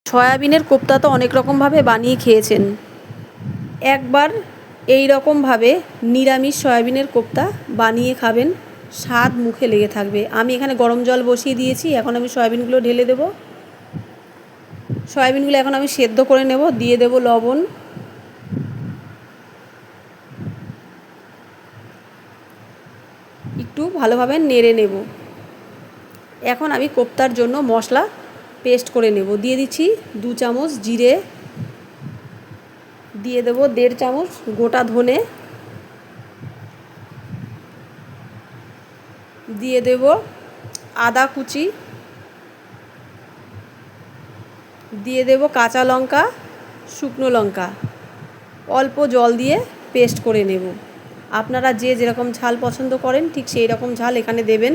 সয়াবিনের কোপ্তা তো অনেক রকমভাবে বানিয়ে খেয়েছেন। একবার এই রকমভাবে নিরামিষ সয়াবিনের কোপ্তা বানিয়ে খাবেন, স্বাদ মুখে লেগে থাকবে। আমি এখানে গরম জল বসিয়ে দিয়েছি, এখন আমি সয়াবিনগুলো ঢেলে দেব। সয়াবিনগুলো এখন আমি সেদ্ধ করে নেব। দিয়ে দেব লবণ, একটু ভালোভাবে নেড়ে নেব। এখন আমি কোপ্তার জন্য মশলা পেস্ট করে নেব। দিয়ে দিচ্ছি 2 চামচ জিরে, দিয়ে দেব 1.5 চামচ গোটা ধনে, দিয়ে দেব আদা কুচি, দিয়ে দেব কাঁচা লঙ্কা, শুকনো লঙ্কা। অল্প জল দিয়ে পেস্ট করে নেব। আপনারা যে যেরকম ঝাল পছন্দ করেন ঠিক সেই রকম ঝাল এখানে দেবেন।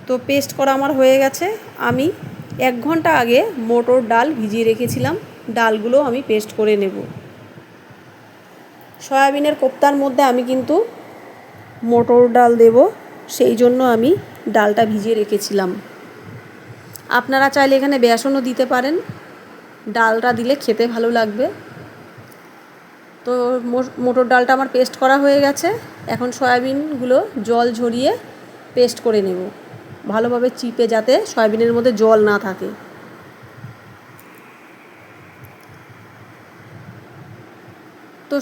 তো পেস্ট করা আমার হয়ে গেছে। আমি 1 ঘন্টা আগে মটর ডাল ভিজিয়ে রেখেছিলাম, ডালগুলো আমি পেস্ট করে নেব। সয়াবিনের কোপ্তার মধ্যে আমি কিন্তু মটর ডাল দেব, সেই জন্য আমি ডালটা ভিজিয়ে রেখেছিলাম। আপনারা চাইলে এখানে বেসনও দিতে পারেন, ডালটা দিলে খেতে ভালো লাগবে। তো মটর ডালটা আমার পেস্ট করা হয়ে গেছে। এখন সয়াবিনগুলো জল ঝরিয়ে পেস্ট করে নেব, ভালোভাবে চিপে, যাতে সয়াবিনের মধ্যে জল না থাকে। তো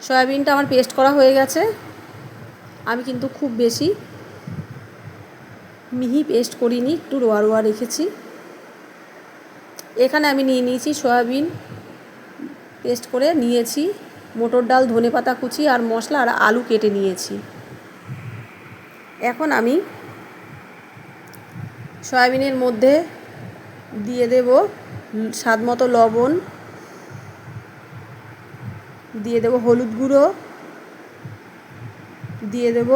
সয়াবিনটা আমার পেস্ট করা হয়ে গেছে। আমি কিন্তু খুব বেশি মিহি পেস্ট করিনি, একটু রোয়া রোয়া রেখেছি। এখানে আমি নিয়ে নিয়েছি সয়াবিন পেস্ট করে নিয়েছি, মটর ডাল, ধনেপাতা কুচি আর মশলা আর আলু কেটে নিয়েছি। এখন আমি সয়াবিনের মধ্যে দিয়ে দেব স্বাদ মতো লবণ, দিয়ে দেব হলুদ গুঁড়ো, দিয়ে দেব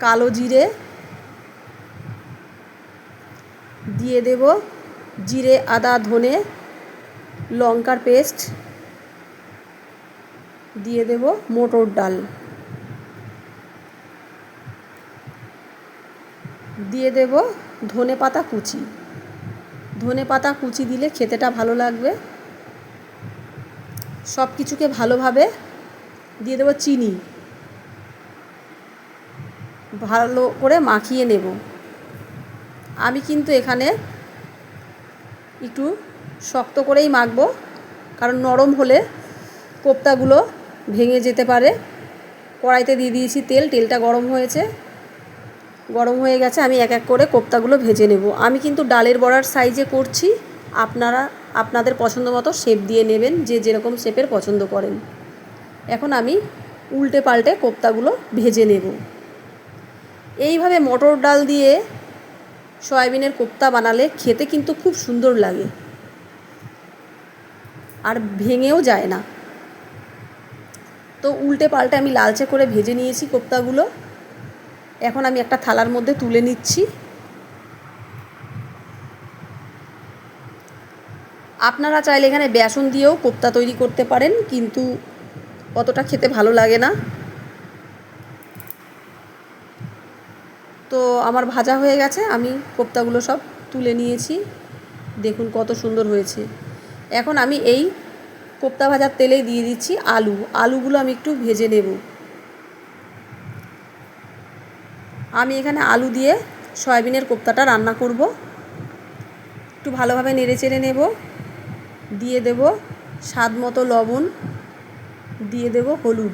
কালো জিরে, দিয়ে দেব জিরে, আদা, ধনে, লঙ্কার পেস্ট, দিয়ে দেব মটর ডাল, দিয়ে দেব ধনেপাতা কুচি। ধনেপাতা কুচি দিলে খেতেটা ভালো লাগবে। সব কিছুকে ভালোভাবে দিয়ে দেব চিনি, ভালো করে মাখিয়ে নেব। আমি কিন্তু এখানে একটু শক্ত করেই মাখবো, কারণ নরম হলে কোপ্তাগুলো ভেঙে যেতে পারে। কড়াইতে দিয়ে দিয়েছি তেল, তেলটা গরম হয়ে গেছে। আমি এক এক করে কোপ্তাগুলো ভেজে নেব। আমি কিন্তু ডালের বড়ার সাইজে করছি, আপনারা আপনাদের পছন্দ মতো শেপ দিয়ে নেবেন, যে যেরকম শেপের পছন্দ করেন। এখন আমি উল্টে পাল্টে কোপ্তাগুলো ভেজে নেব। এইভাবে মটর ডাল দিয়ে সয়াবিনের কোপ্তা বানালে খেতে কিন্তু খুব সুন্দর লাগে, আর ভেঙেও যায় না। তো উল্টে পাল্টে আমি লালচে করে ভেজে নিয়েছি কোপ্তাগুলো। এখন আমি একটা থালার মধ্যে তুলে নিচ্ছি। আপনারা চাইলে এখানে বেসন দিয়েও কোপ্তা তৈরি করতে পারেন, কিন্তু অতটা খেতে ভালো লাগে না। তো আমার ভাজা হয়ে গেছে, আমি কোপ্তাগুলো সব তুলে নিয়েছি। দেখুন কত সুন্দর হয়েছে। এখন আমি এই কোপ্তা ভাজার তেলেই দিয়ে দিচ্ছি আলুগুলো আমি একটু ভেজে নেব। আমি এখানে আলু দিয়ে সয়াবিনের কোপ্তাটা রান্না করব। একটু ভালোভাবে নেড়ে চেড়ে নেব। দিয়ে দেব স্বাদ মতো লবণ, দিয়ে দেব হলুদ,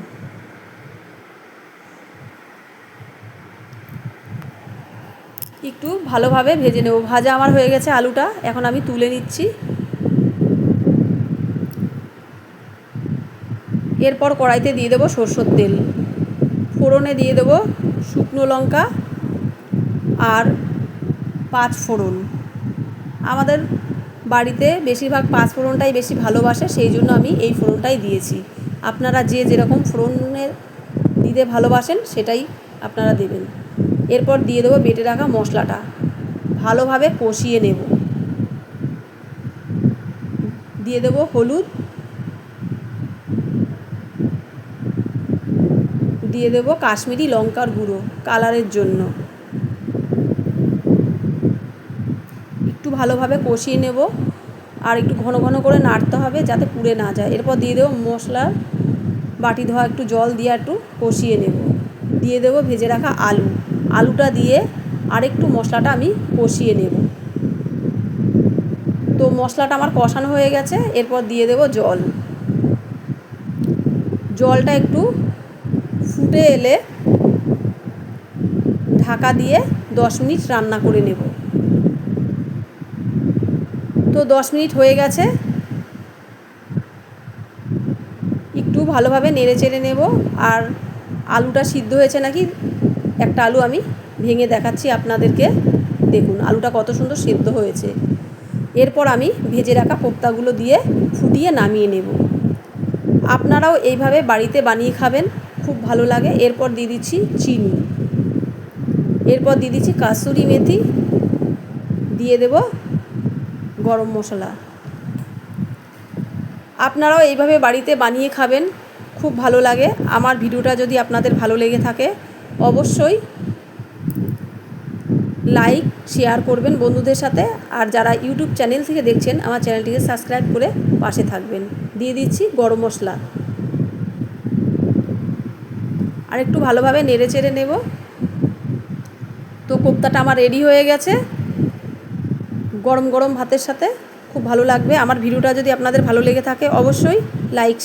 একটু ভালোভাবে ভেজে নেব। ভাজা আমার হয়ে গেছে আলুটা, এখন আমি তুলে নিচ্ছি। এরপর কড়াইতে দিয়ে দেব সরষের তেল, ফোড়নে দিয়ে দেব শুকনো লঙ্কা আর 5 ফোড়ন। আমাদের বাড়িতে বেশিরভাগ 5 ফোড়নটাই বেশি ভালোবাসে, সেই জন্য আমি এই ফোড়নটাই দিয়েছি। আপনারা যে যেরকম ফোড়নের দিতে ভালোবাসেন সেটাই আপনারা দেবেন। এরপর দিয়ে দেবো বেটে রাখা মশলাটা, ভালোভাবে কষিয়ে নেব। দিয়ে দেব হলুদ, দিয়ে দেব কাশ্মীরি লঙ্কার গুঁড়ো কালারের জন্য, একটু ভালোভাবে কষিয়ে নেব, আর একটু ঘন ঘন করে নাড়তে হবে যাতে পুড়ে না যায়। এরপর দিয়ে দেবো মশলার বাটি ধোয়া একটু জল দিয়ে একটু কষিয়ে নেব। দিয়ে দেবো ভেজে রাখা আলুটা দিয়ে আরেকটু মশলাটা আমি কষিয়ে নেব। তো মশলাটা আমার কষানো হয়ে গেছে, এরপর দিয়ে দেবো জলটা একটু ফুটে এলে ঢাকা দিয়ে 10 মিনিট রান্না করে নেব। তো 10 মিনিট হয়ে গেছে, একটু ভালোভাবে নেড়ে চেড়ে নেব। আর আলুটা সিদ্ধ হয়েছে নাকি একটা আলু আমি ভেঙে দেখাচ্ছি আপনাদেরকে। দেখুন আলুটা কত সুন্দর সিদ্ধ হয়েছে। এরপর আমি ভেজে রাখা কোপ্তাগুলো দিয়ে ফুটিয়ে নামিয়ে নেব। আপনারাও এইভাবে বাড়িতে বানিয়ে খাবেন, খুব ভালো লাগে। এরপর দিয়ে দিচ্ছি চিনি, এরপর দিয়ে দিচ্ছি কাসুরি মেথি, দিয়ে দেব গরম মশলা। আপনারাও এইভাবে বাড়িতে বানিয়ে খাবেন, খুব ভালো লাগে। আমার ভিডিওটা যদি আপনাদের ভালো লেগে থাকে অবশ্যই লাইক শেয়ার করবেন বন্ধুদের সাথে। আর যারা ইউটিউব চ্যানেল থেকে দেখছেন আমার চ্যানেলটিকে সাবস্ক্রাইব করে পাশে থাকবেন। দিয়ে দিচ্ছি গরম মশলা, আর একটু ভালোভাবে নেড়ে চেড়ে নেব। তো কোপ্তাটা আমার রেডি হয়ে গেছে, গরম গরম ভাতের সাথে খুব ভালো লাগবে। আমার ভিডিওটা যদি আপনাদের ভালো লেগে থাকে অবশ্যই লাইক